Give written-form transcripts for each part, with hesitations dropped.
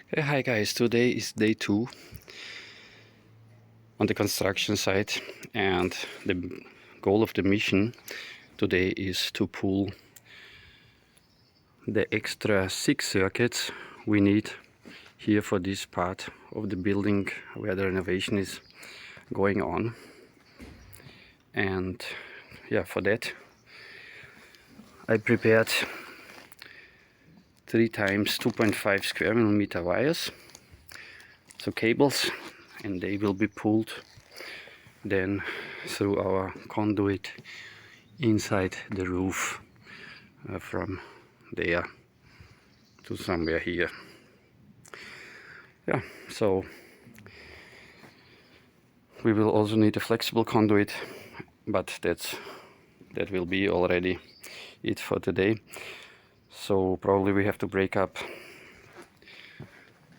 Hey, hi guys, today is day 2 on the construction site, and the goal of the mission today is to pull the extra 6 circuits we need here for this part of the building where the renovation is going on. And yeah, for that I prepared 3 times 2.5 square millimeter wires, so cables, and they will be pulled then through our conduit inside the roof from there to somewhere here. Yeah, so we will also need a flexible conduit, but that will be already it for today. So probably we have to break up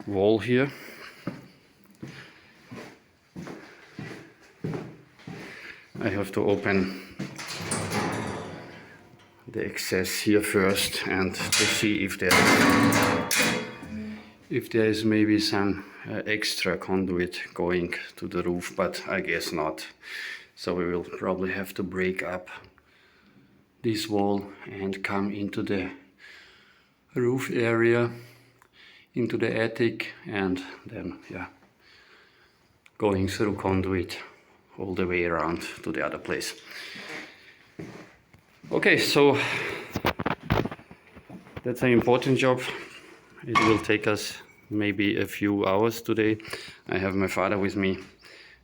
wall here. I have to open the excess here first and to see if there is maybe some extra conduit going to the roof, but I guess not. So we will probably have to break up this wall and come into the roof area, into the attic, and then going through conduit all the way around to the other place. Okay, so that's an important job. It will take us maybe a few hours today. I have my father with me,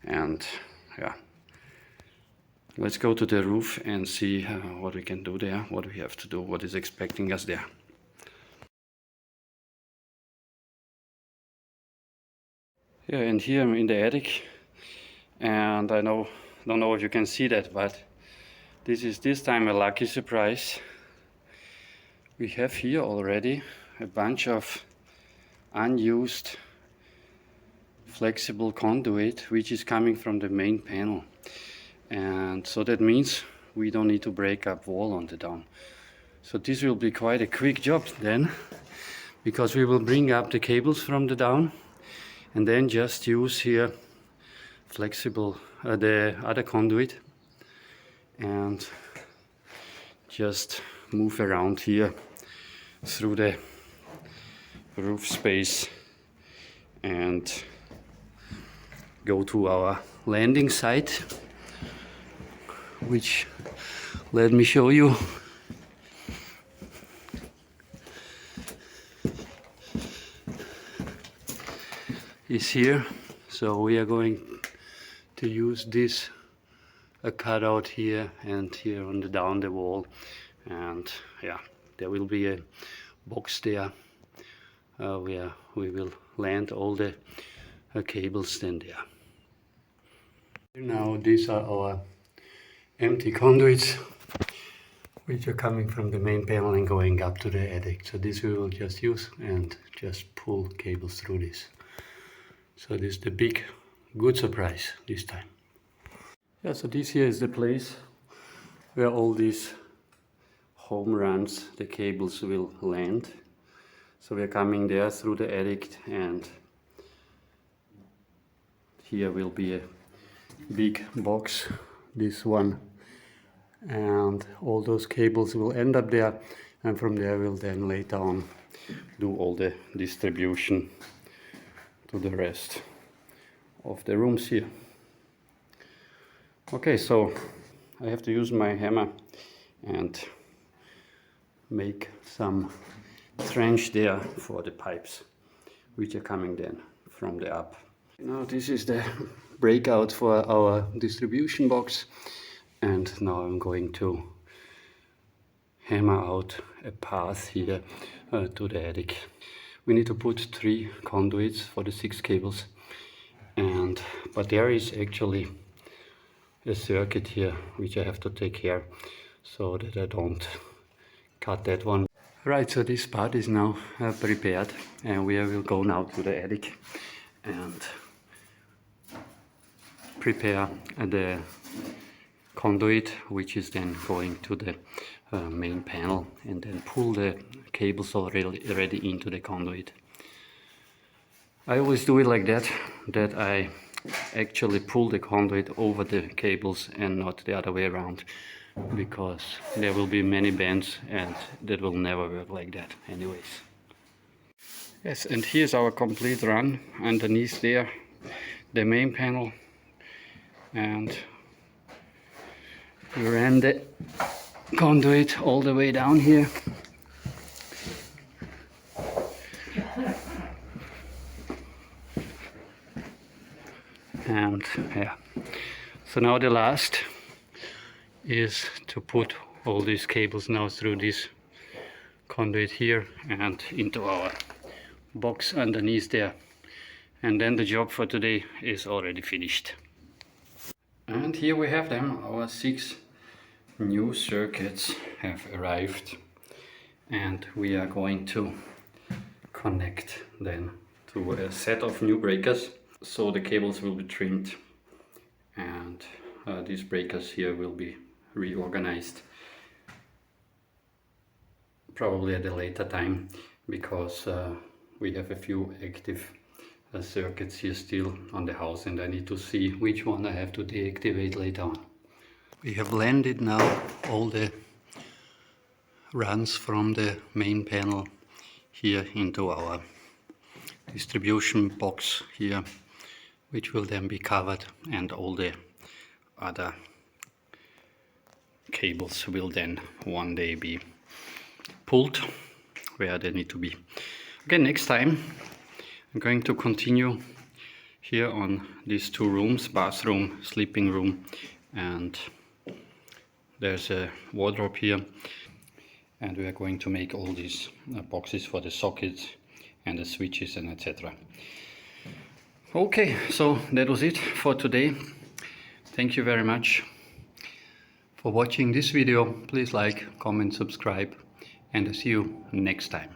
and let's go to the roof and see what we can do there, what we have to do, what is expecting us there. Yeah, and here I'm in the attic, and don't know if you can see that, but this time a lucky surprise. We have here already a bunch of unused flexible conduit which is coming from the main panel, and so that means we don't need to break up wall on the down. So this will be quite a quick job then, because we will bring up the cables from the down and then just use here flexible the other conduit and just move around here through the roof space and go to our landing site, which, let me show you, is here. So we are going to use this cutout here and here on the down the wall, and there will be a box there where we will land all the cables then there. Now these are our empty conduits which are coming from the main panel and going up to the attic. So this we will just use and just pull cables through this. So this is the big good surprise this time. Yeah, so this here is the place where all these home runs, the cables will land. So we are coming there through the attic, and here will be a big box, this one, and all those cables will end up there, and from there we'll then later on do all the distribution to the rest of the rooms here. Okay, so I have to use my hammer and make some trench there for the pipes which are coming then from the up. Now this is the breakout for our distribution box, and now I'm going to hammer out a path here to the attic. We need to put 3 conduits for the 6 cables, but there is actually a circuit here which I have to take care so that I don't cut that one. Right, so this part is now prepared, and we will go now to the attic and prepare the conduit, which is then going to the main panel, and then pull the cables already into the conduit. I always do it like that, that I actually pull the conduit over the cables and not the other way around, because there will be many bends and that will never work like that anyways. Yes, and here's our complete run. Underneath there, the main panel, and we ran the conduit all the way down here. And yeah, so now the last is to put all these cables now through this conduit here and into our box underneath there, and then the job for today is already finished. And here we have them. Our 6 new circuits have arrived, and we are going to connect them to a set of new breakers. So the cables will be trimmed, and these breakers here will be reorganized probably at a later time, because we have a few active circuits here still on the house, and I need to see which one I have to deactivate later on. We have landed now all the runs from the main panel here into our distribution box here, which will then be covered, and all the other cables will then one day be pulled where they need to be. Okay, next time I'm going to continue here on these 2 rooms, bathroom, sleeping room, and there's a wardrobe here, and we are going to make all these boxes for the sockets and the switches and etc. Okay, so that was it for today. Thank you very much for watching this video. Please like, comment, subscribe, and I'll see you next time.